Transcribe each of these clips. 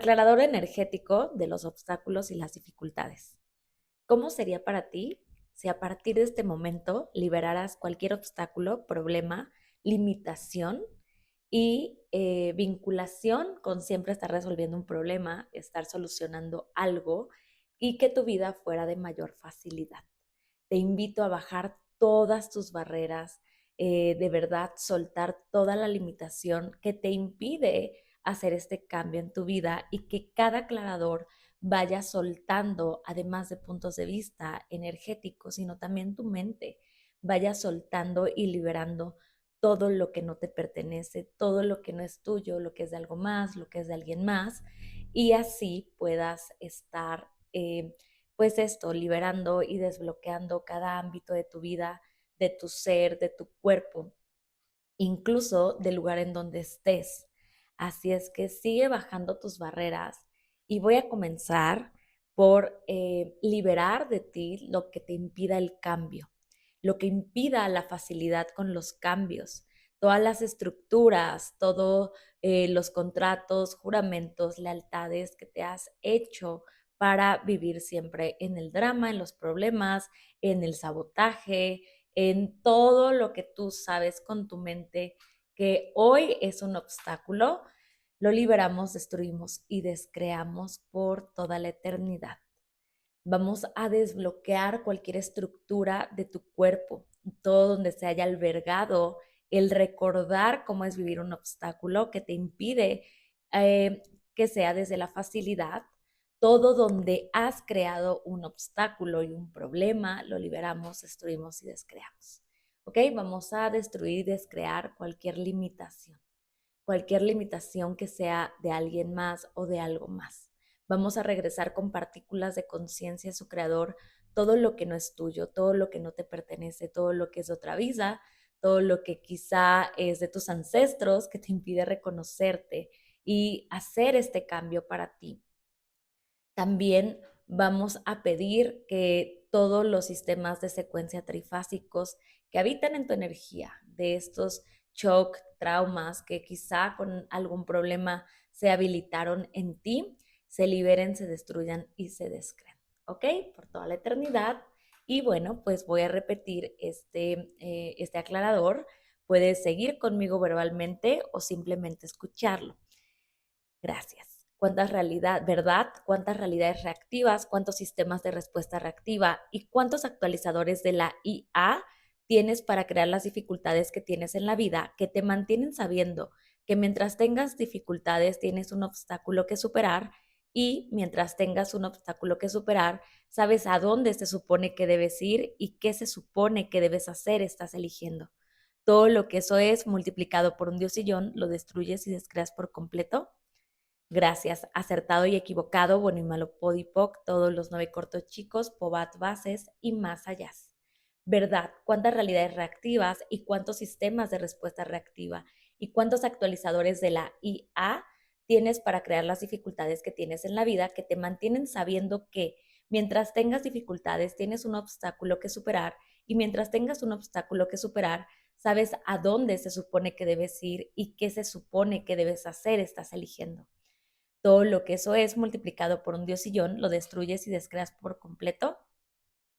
Aclarador energético de los obstáculos y las dificultades. ¿Cómo sería para ti si a partir de este momento liberaras cualquier obstáculo, problema, limitación y vinculación con siempre estar resolviendo un problema, estar solucionando algo y que tu vida fuera de mayor facilidad? Te invito a bajar todas tus barreras, de verdad soltar toda la limitación que te impide hacer este cambio en tu vida y que cada aclarador vaya soltando, además de puntos de vista energéticos, sino también tu mente, vaya soltando y liberando todo lo que no te pertenece, todo lo que no es tuyo, lo que es de algo más, lo que es de alguien más, y así puedas estar, pues esto, liberando y desbloqueando cada ámbito de tu vida, de tu ser, de tu cuerpo, incluso del lugar en donde estés. Así es que sigue bajando tus barreras y voy a comenzar por liberar de ti lo que te impida el cambio, lo que impida la facilidad con los cambios, todas las estructuras, todos los contratos, juramentos, lealtades que te has hecho para vivir siempre en el drama, en los problemas, en el sabotaje, en todo lo que tú sabes con tu mente que hoy es un obstáculo, lo liberamos, destruimos y descreamos por toda la eternidad. Vamos a desbloquear cualquier estructura de tu cuerpo, todo donde se haya albergado el recordar cómo es vivir un obstáculo que te impide eh, que sea desde la facilidad. Todo donde has creado un obstáculo y un problema, lo liberamos, destruimos y descreamos. ¿Ok? Vamos a destruir y descrear cualquier limitación que sea de alguien más o de algo más. Vamos a regresar con partículas de conciencia a su creador todo lo que no es tuyo, todo lo que no te pertenece, todo lo que es de otra vida, todo lo que quizá es de tus ancestros que te impide reconocerte y hacer este cambio para ti. También vamos a pedir que todos los sistemas de secuencia trifásicos que habitan en tu energía, de estos shock, traumas que quizá con algún problema se habilitaron en ti, se liberen, se destruyan y se descreen. ¿Ok? Por toda la eternidad. Y bueno, pues voy a repetir este aclarador. Puedes seguir conmigo verbalmente o simplemente escucharlo. Gracias. ¿Cuántas realidad, verdad? ¿Cuántas realidades reactivas? ¿Cuántos sistemas de respuesta reactiva? ¿Y cuántos actualizadores de la IA tienes para crear las dificultades que tienes en la vida que te mantienen sabiendo que mientras tengas dificultades tienes un obstáculo que superar y mientras tengas un obstáculo que superar, sabes a dónde se supone que debes ir y qué se supone que debes hacer, estás eligiendo? Todo lo que eso es multiplicado por un diosillón, lo destruyes y descreas por completo. Gracias. Acertado y equivocado, bueno y malo, podipoc, todos los 9 cortos chicos, pobat bases y más allá. Verdad, cuántas realidades reactivas y cuántos sistemas de respuesta reactiva y cuántos actualizadores de la IA tienes para crear las dificultades que tienes en la vida que te mantienen sabiendo que mientras tengas dificultades tienes un obstáculo que superar y mientras tengas un obstáculo que superar, sabes a dónde se supone que debes ir y qué se supone que debes hacer, estás eligiendo. Todo lo que eso es multiplicado por un diosillón, lo destruyes y descreas por completo.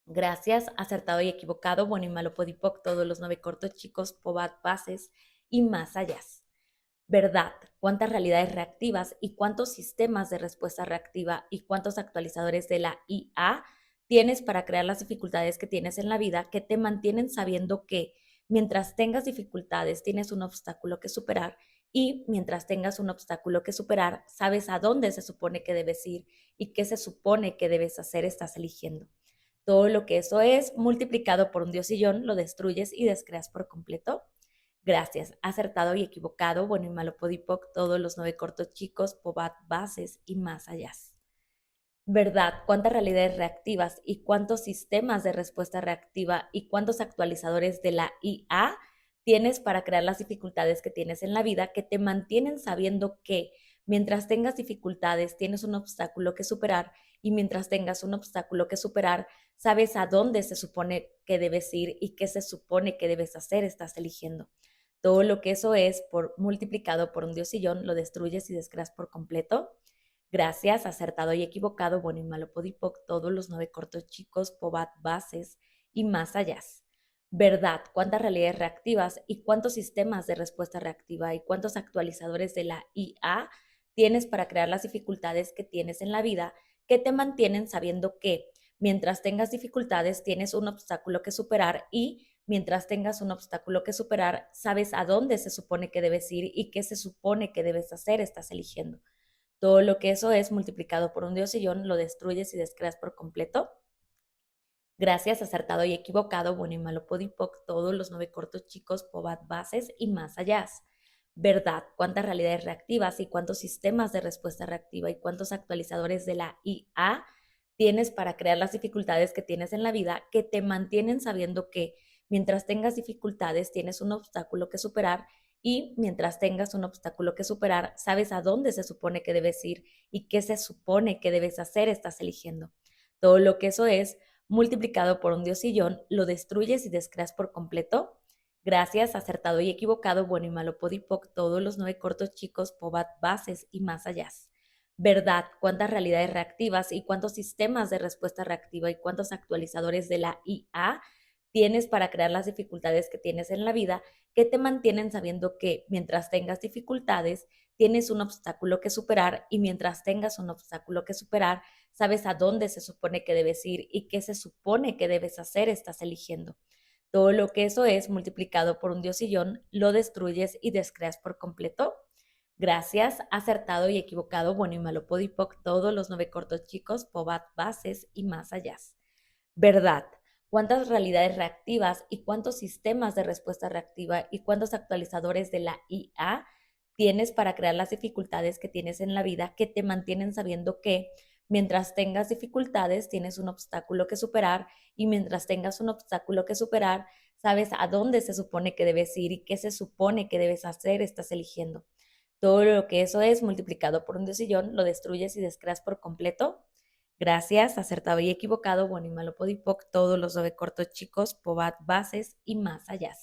Gracias, acertado y equivocado, bueno y malo, podipoc, todos los 9 cortos chicos, pobat, bases y más allá. Verdad, cuántas realidades reactivas y cuántos sistemas de respuesta reactiva y cuántos actualizadores de la IA tienes para crear las dificultades que tienes en la vida que te mantienen sabiendo que mientras tengas dificultades tienes un obstáculo que superar y mientras tengas un obstáculo que superar, sabes a dónde se supone que debes ir y qué se supone que debes hacer, estás eligiendo. Todo lo que eso es multiplicado por un diosillón, lo destruyes y descreas por completo. Gracias. Acertado y equivocado, bueno y malo, podipoc, todos los 9 cortos chicos, pobat, bases y más allá. Verdad, cuántas realidades reactivas y cuántos sistemas de respuesta reactiva y cuántos actualizadores de la IA tienes para crear las dificultades que tienes en la vida que te mantienen sabiendo que mientras tengas dificultades tienes un obstáculo que superar y mientras tengas un obstáculo que superar, sabes a dónde se supone que debes ir y qué se supone que debes hacer, estás eligiendo. Todo lo que eso es por multiplicado por un diosillón, lo destruyes y descreas por completo. Gracias, acertado y equivocado, bueno y malo, podipoc, todos los 9 cortos chicos, pobat, bases y más allá. Verdad, cuántas realidades reactivas y cuántos sistemas de respuesta reactiva y cuántos actualizadores de la IA tienes para crear las dificultades que tienes en la vida que te mantienen sabiendo que mientras tengas dificultades tienes un obstáculo que superar y mientras tengas un obstáculo que superar, sabes a dónde se supone que debes ir y qué se supone que debes hacer, estás eligiendo. Todo lo que eso es multiplicado por un diosillón lo destruyes y descreas por completo. Gracias, acertado y equivocado, bueno y malo, podipoc, todos los 9 cortos chicos, pobat, bases y más allá. Verdad, cuántas realidades reactivas y cuántos sistemas de respuesta reactiva y cuántos actualizadores de la IA tienes para crear las dificultades que tienes en la vida que te mantienen sabiendo que mientras tengas dificultades tienes un obstáculo que superar y mientras tengas un obstáculo que superar, sabes a dónde se supone que debes ir y qué se supone que debes hacer, estás eligiendo. Todo lo que eso es multiplicado por un diosillón, lo destruyes y descreas por completo. Gracias, acertado y equivocado, bueno y malo, podipoc, todos los 9 cortos chicos, pobat, bases y más allá. Verdad, cuántas realidades reactivas y cuántos sistemas de respuesta reactiva y cuántos actualizadores de la IA tienes para crear las dificultades que tienes en la vida que te mantienen sabiendo que mientras tengas dificultades, tienes un obstáculo que superar y mientras tengas un obstáculo que superar, sabes a dónde se supone que debes ir y qué se supone que debes hacer, estás eligiendo. Todo lo que eso es multiplicado por un diosillón, lo destruyes y descreas por completo. Gracias, acertado y equivocado, bueno y malo, podipoc, todos los 9 cortos chicos, pobat, bases y más allá. Verdad, cuántas realidades reactivas y cuántos sistemas de respuesta reactiva y cuántos actualizadores de la IA tienes para crear las dificultades que tienes en la vida que te mantienen sabiendo que mientras tengas dificultades tienes un obstáculo que superar y mientras tengas un obstáculo que superar, sabes a dónde se supone que debes ir y qué se supone que debes hacer, estás eligiendo. Todo lo que eso es multiplicado por un diosillón lo destruyes y descreas por completo. Gracias, acertado y equivocado, bueno y malo, podipoc, todos los 9 cortos chicos, pobat, bases y más allá.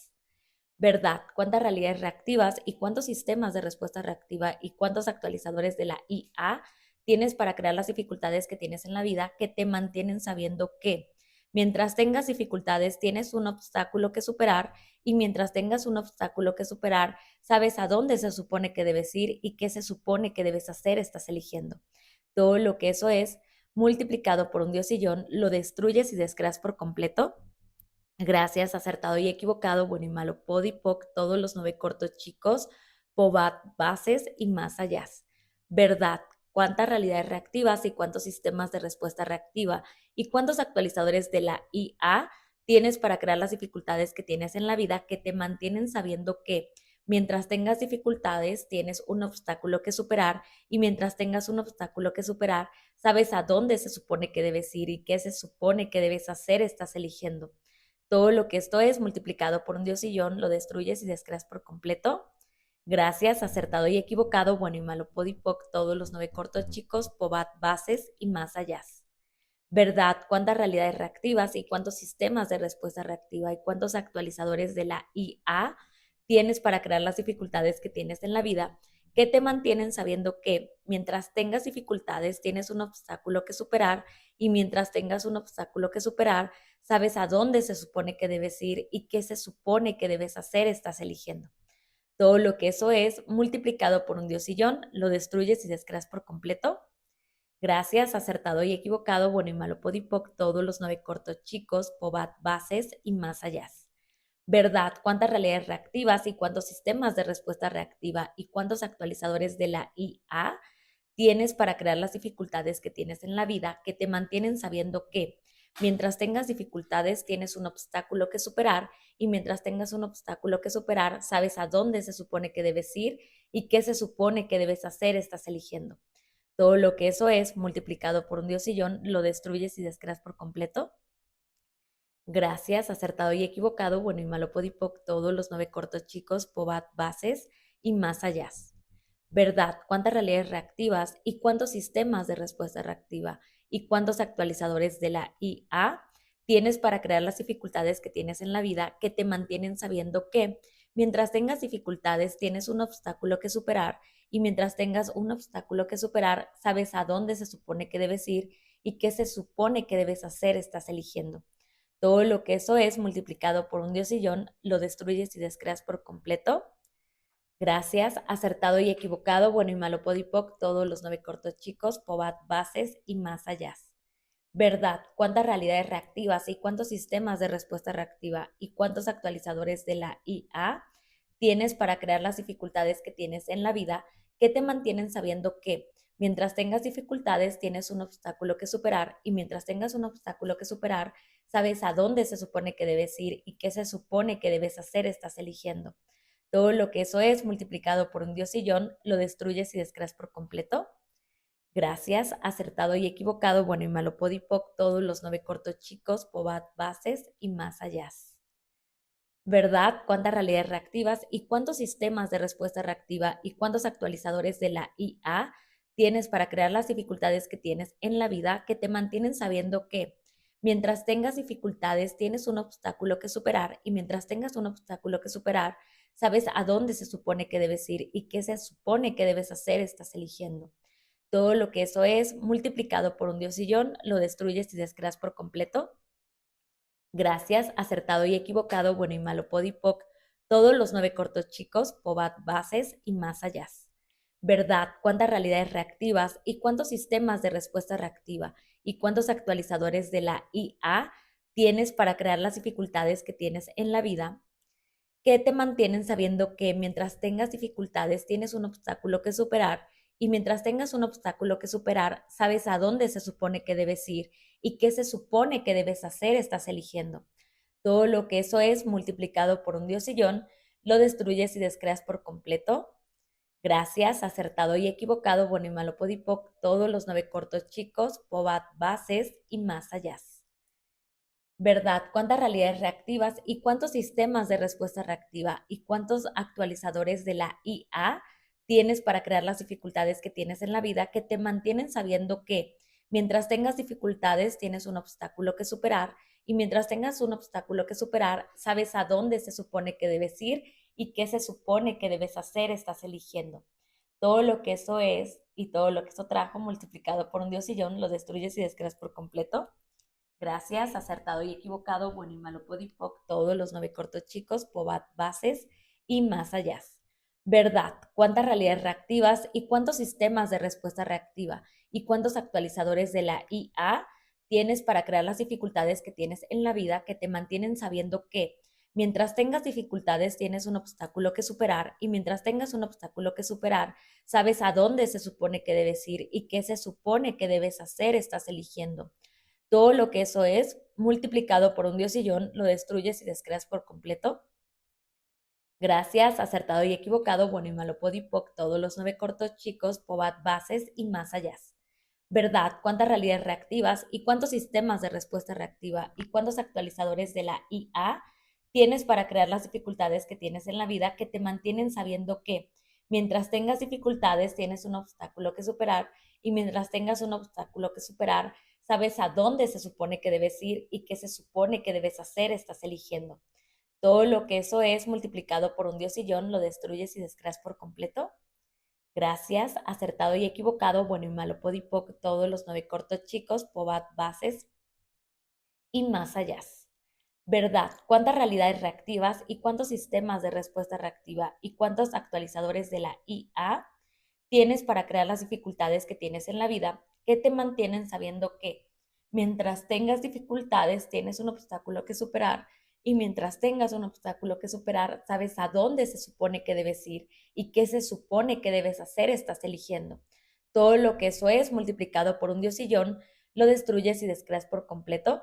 Verdad, cuántas realidades reactivas y cuántos sistemas de respuesta reactiva y cuántos actualizadores de la IA tienes para crear las dificultades que tienes en la vida que te mantienen sabiendo que mientras tengas dificultades tienes un obstáculo que superar y mientras tengas un obstáculo que superar, sabes a dónde se supone que debes ir y qué se supone que debes hacer, estás eligiendo. Todo lo que eso es multiplicado por un diosillón, lo destruyes y descreas por completo. Gracias, acertado y equivocado, bueno y malo, podipoc, todos los 9 cortos chicos, pobat, bases y más allá. Verdad, cuántas realidades reactivas y cuántos sistemas de respuesta reactiva y cuántos actualizadores de la IA tienes para crear las dificultades que tienes en la vida que te mantienen sabiendo que mientras tengas dificultades tienes un obstáculo que superar y mientras tengas un obstáculo que superar, sabes a dónde se supone que debes ir y qué se supone que debes hacer, estás eligiendo. Todo lo que esto es multiplicado por un diosillón lo destruyes y descreas por completo. Gracias, acertado y equivocado, bueno y malo, podipoc, todos los 9 cortos chicos, pobat, bases y más allá. Verdad, cuántas realidades reactivas y cuántos sistemas de respuesta reactiva y cuántos actualizadores de la IA tienes para crear las dificultades que tienes en la vida que te mantienen sabiendo que mientras tengas dificultades tienes un obstáculo que superar y mientras tengas un obstáculo que superar, sabes a dónde se supone que debes ir y qué se supone que debes hacer, estás eligiendo. Todo lo que eso es multiplicado por un diosillón, lo destruyes y descreas por completo. Gracias, acertado y equivocado, bueno y malo, podipoc, todos los 9 cortos chicos, pobat, bases y más allá. Verdad, cuántas realidades reactivas y cuántos sistemas de respuesta reactiva y cuántos actualizadores de la IA tienes para crear las dificultades que tienes en la vida que te mantienen sabiendo que mientras tengas dificultades tienes un obstáculo que superar y mientras tengas un obstáculo que superar sabes a dónde se supone que debes ir y qué se supone que debes hacer, estás eligiendo. Todo lo que eso es multiplicado por un diosillón lo destruyes y descreas por completo. Gracias, acertado y equivocado, bueno y malo, podipoc, todos los 9 cortos chicos, pobat, bases y más allá. Verdad, cuántas realidades reactivas y cuántos sistemas de respuesta reactiva y cuántos actualizadores de la IA tienes para crear las dificultades que tienes en la vida que te mantienen sabiendo que Mientras tengas dificultades, tienes un obstáculo que superar y mientras tengas un obstáculo que superar, sabes a dónde se supone que debes ir y qué se supone que debes hacer, estás eligiendo. Todo lo que eso es multiplicado por un diosillón, lo destruyes y descreas por completo. Gracias, acertado y equivocado, bueno y malo, podipoc, todos los 9 cortos chicos, pobat, bases y más allá. Verdad, cuántas realidades reactivas y cuántos sistemas de respuesta reactiva y cuántos actualizadores de la IA tienes para crear las dificultades que tienes en la vida que te mantienen sabiendo que mientras tengas dificultades tienes un obstáculo que superar y mientras tengas un obstáculo que superar, sabes a dónde se supone que debes ir y qué se supone que debes hacer, estás eligiendo. Todo lo que eso es multiplicado por un diosillón, lo destruyes y descreas por completo. Gracias, acertado y equivocado, bueno y malo, podipoc, todos los 9 cortos chicos, pobat, bases y más allá. ¿Verdad? ¿Cuántas realidades reactivas y cuántos sistemas de respuesta reactiva y cuántos actualizadores de la IA tienes para crear las dificultades que tienes en la vida que te mantienen sabiendo que mientras tengas dificultades tienes un obstáculo que superar y mientras tengas un obstáculo que superar, sabes a dónde se supone que debes ir y qué se supone que debes hacer, estás eligiendo. Todo lo que eso es multiplicado por un diosillón, lo destruyes y descreas por completo. Gracias, acertado y equivocado, bueno y malo, podipoc, todos los 9 cortos chicos, pobat, bases y más allá. Verdad, cuántas realidades reactivas y cuántos sistemas de respuesta reactiva y cuántos actualizadores de la IA tienes para crear las dificultades que tienes en la vida que te mantienen sabiendo que mientras tengas dificultades tienes un obstáculo que superar y mientras tengas un obstáculo que superar, sabes a dónde se supone que debes ir y qué se supone que debes hacer, estás eligiendo. Todo lo que eso es multiplicado por un diosillón, lo destruyes y descreas por completo. Gracias, acertado y equivocado, bueno y malo, podipoc, todos los 9 cortos chicos, pobat, bases y más allá. ¿Verdad? ¿Cuántas realidades reactivas y cuántos sistemas de respuesta reactiva y cuántos actualizadores de la IA tienes para crear las dificultades que tienes en la vida que te mantienen sabiendo que mientras tengas dificultades tienes un obstáculo que superar y mientras tengas un obstáculo que superar, sabes a dónde se supone que debes ir y qué se supone que debes hacer, estás eligiendo. Todo lo que eso es y todo lo que eso trajo multiplicado por un diosillón lo destruyes y descreas por completo. Gracias, acertado y equivocado, bueno y malo, podipoc, todos los 9 cortos chicos, pobat, bases y más allá. Verdad, cuántas realidades reactivas y cuántos sistemas de respuesta reactiva y cuántos actualizadores de la IA tienes para crear las dificultades que tienes en la vida que te mantienen sabiendo que mientras tengas dificultades tienes un obstáculo que superar y mientras tengas un obstáculo que superar, sabes a dónde se supone que debes ir y qué se supone que debes hacer, estás eligiendo. Todo lo que eso es multiplicado por un diosillón, lo destruyes y descreas por completo. Gracias, acertado y equivocado, bueno y malo, podipoc, todos los 9 cortos chicos, pobat, bases y más allá. ¿Verdad? ¿Cuántas realidades reactivas y cuántos sistemas de respuesta reactiva y cuántos actualizadores de la IA tienes para crear las dificultades que tienes en la vida que te mantienen sabiendo que mientras tengas dificultades tienes un obstáculo que superar y mientras tengas un obstáculo que superar, sabes a dónde se supone que debes ir y qué se supone que debes hacer, estás eligiendo. Todo lo que eso es multiplicado por un diosillón lo destruyes y descreas por completo. Gracias, acertado y equivocado, bueno y malo, podipoc, todos los 9 cortos chicos, pobat, bases y más allá. ¿Verdad? ¿Cuántas realidades reactivas y cuántos sistemas de respuesta reactiva y cuántos actualizadores de la IA tienes para crear las dificultades que tienes en la vida que te mantienen sabiendo que mientras tengas dificultades tienes un obstáculo que superar y mientras tengas un obstáculo que superar sabes a dónde se supone que debes ir y qué se supone que debes hacer, estás eligiendo. Todo lo que eso es multiplicado por un diosillón lo destruyes y descreas por completo.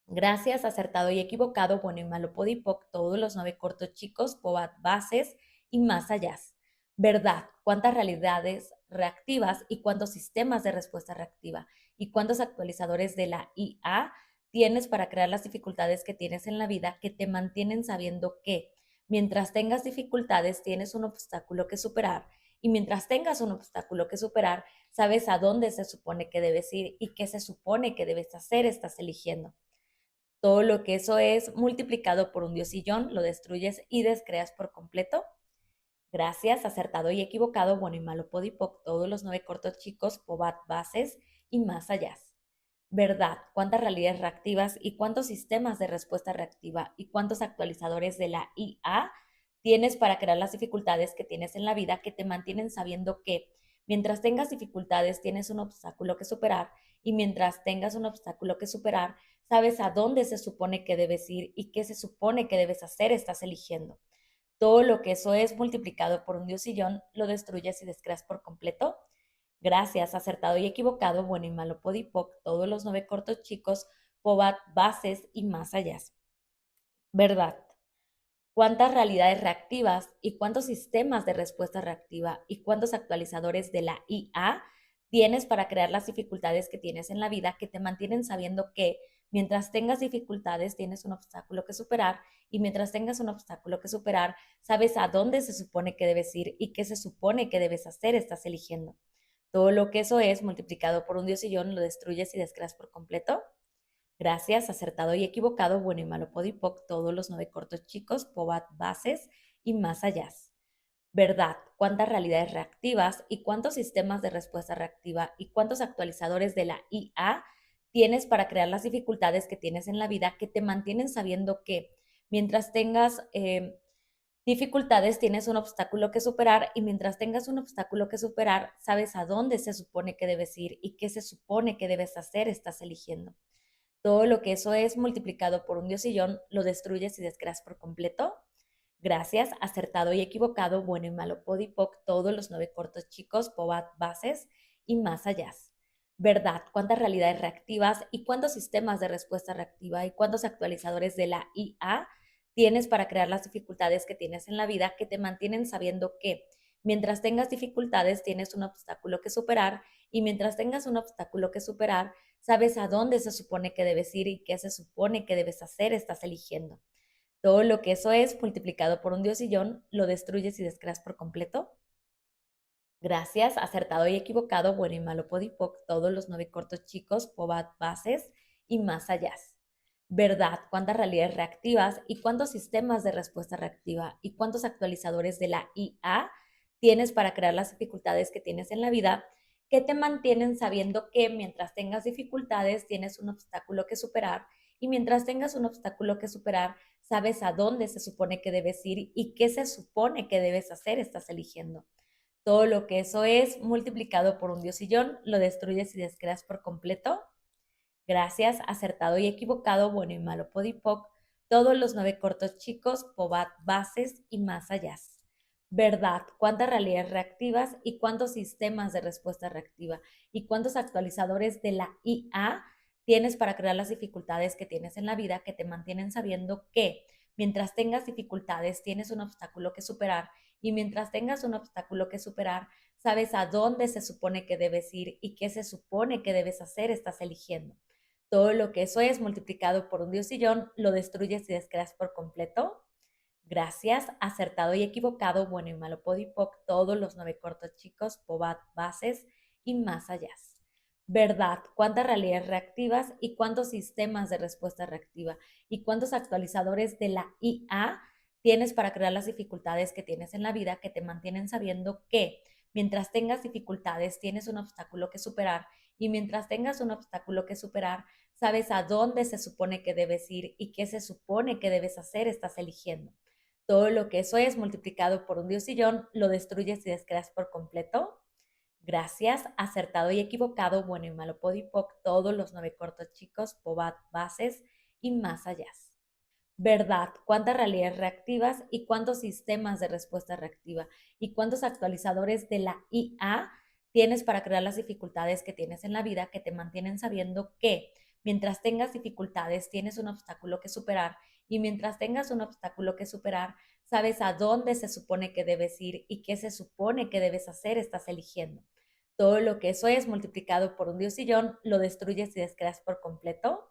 Gracias, acertado y equivocado, bueno y malo, podipoc, todos los 9 cortos chicos, pobat, bases y más allá. ¿Verdad? ¿Cuántas realidades reactivas y cuántos sistemas de respuesta reactiva y cuántos actualizadores de la IA tienes para crear las dificultades que tienes en la vida que te mantienen sabiendo que mientras tengas dificultades tienes un obstáculo que superar y mientras tengas un obstáculo que superar, sabes a dónde se supone que debes ir y qué se supone que debes hacer, estás eligiendo. Todo lo que eso es multiplicado por un diosillón, lo destruyes y descreas por completo. Gracias, acertado y equivocado, bueno y malo, podipoc, todos los 9 cortos chicos, pobat, bases y más allá. Verdad, cuántas realidades reactivas y cuántos sistemas de respuesta reactiva y cuántos actualizadores de la IA tienes para crear las dificultades que tienes en la vida que te mantienen sabiendo que mientras tengas dificultades tienes un obstáculo que superar y mientras tengas un obstáculo que superar, sabes a dónde se supone que debes ir y qué se supone que debes hacer, estás eligiendo. Todo lo que eso es multiplicado por un diosillón, lo destruyes y descreas por completo. Gracias, acertado y equivocado, bueno y malo, podipoc, todos los 9 cortos chicos, pobat, bases y más allá. Verdad. ¿Cuántas realidades reactivas y cuántos sistemas de respuesta reactiva y cuántos actualizadores de la IA tienes para crear las dificultades que tienes en la vida que te mantienen sabiendo que mientras tengas dificultades tienes un obstáculo que superar y mientras tengas un obstáculo que superar, sabes a dónde se supone que debes ir y qué se supone que debes hacer, estás eligiendo? Todo lo que eso es multiplicado por un diosillón lo destruyes y descreas por completo. Gracias, acertado y equivocado, bueno y malo, podipoc, todos los 9 cortos chicos, pobat, bases y más allá. Verdad, cuántas realidades reactivas y cuántos sistemas de respuesta reactiva y cuántos actualizadores de la IA tienes para crear las dificultades que tienes en la vida que te mantienen sabiendo que mientras tengas dificultades tienes un obstáculo que superar y mientras tengas un obstáculo que superar, sabes a dónde se supone que debes ir y qué se supone que debes hacer, estás eligiendo. Todo lo que eso es multiplicado por un diosillón, lo destruyes y descreas por completo. Gracias, acertado y equivocado, bueno y malo, podipoc, todos los 9 cortos chicos, pobat, bases y más allá. Verdad, cuántas realidades reactivas y cuántos sistemas de respuesta reactiva y cuántos actualizadores de la IA tienes para crear las dificultades que tienes en la vida que te mantienen sabiendo que mientras tengas dificultades tienes un obstáculo que superar y mientras tengas un obstáculo que superar, sabes a dónde se supone que debes ir y qué se supone que debes hacer, estás eligiendo. Todo lo que eso es multiplicado por un diosillón, lo destruyes y descreas por completo. Gracias, acertado y equivocado, bueno y malo, podipoc, todos los 9 cortos chicos, pobat, bases y más allá. Verdad, cuántas realidades reactivas y cuántos sistemas de respuesta reactiva y cuántos actualizadores de la IA tienes para crear las dificultades que tienes en la vida que te mantienen sabiendo que mientras tengas dificultades tienes un obstáculo que superar y mientras tengas un obstáculo que superar, sabes a dónde se supone que debes ir y qué se supone que debes hacer, estás eligiendo. Todo lo que eso es multiplicado por un diosillón, lo destruyes y descreas por completo. Gracias, acertado y equivocado, bueno y malo, podipoc, todos los 9 cortos chicos, pobat, bases y más allá. Verdad, cuántas realidades reactivas y cuántos sistemas de respuesta reactiva y cuántos actualizadores de la IA tienes para crear las dificultades que tienes en la vida que te mantienen sabiendo que mientras tengas dificultades tienes un obstáculo que superar y mientras tengas un obstáculo que superar, sabes a dónde se supone que debes ir y qué se supone que debes hacer, estás eligiendo. Todo lo que eso es multiplicado por un diosillón, lo destruyes y descreas por completo. Gracias, acertado y equivocado, bueno y malo, podipoc, todos los 9 cortos chicos, pobat, bases y más allá. Verdad, cuántas realidades reactivas y cuántos sistemas de respuesta reactiva y cuántos actualizadores de la IA tienes para crear las dificultades que tienes en la vida que te mantienen sabiendo que mientras tengas dificultades tienes un obstáculo que superar y mientras tengas un obstáculo que superar, sabes a dónde se supone que debes ir y qué se supone que debes hacer, estás eligiendo. Todo lo que eso es multiplicado por un diosillón, lo destruyes y descreas por completo. Gracias, acertado y equivocado, bueno y malo, podipoc, todos los 9 cortos chicos, pobat, bases y más allá. Verdad, cuántas realidades reactivas y cuántos sistemas de respuesta reactiva y cuántos actualizadores de la IA tienes para crear las dificultades que tienes en la vida que te mantienen sabiendo que mientras tengas dificultades tienes un obstáculo que superar y mientras tengas un obstáculo que superar, sabes a dónde se supone que debes ir y qué se supone que debes hacer, estás eligiendo. Todo lo que eso es multiplicado por un diosillón, lo destruyes y descreas por completo.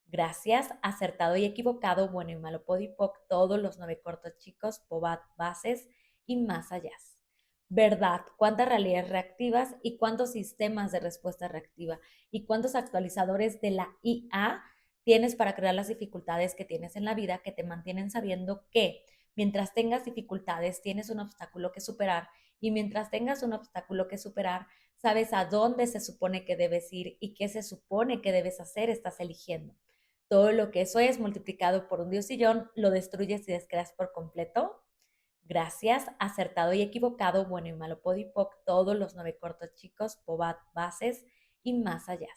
Gracias, acertado y equivocado, bueno y malo, podipoc, todos los 9 cortos chicos, pobat, bases y más allá. Verdad, cuántas realidades reactivas y cuántos sistemas de respuesta reactiva y cuántos actualizadores de la IA tienes para crear las dificultades que tienes en la vida, que te mantienen sabiendo que mientras tengas dificultades tienes un obstáculo que superar, y mientras tengas un obstáculo que superar, sabes a dónde se supone que debes ir y qué se supone que debes hacer, estás eligiendo. Todo lo que eso es multiplicado por un diosillón, lo destruyes y descreas por completo. Gracias, acertado y equivocado, bueno y malo, podipoc, todos los 9 cortos chicos, pobat, bases y más allá.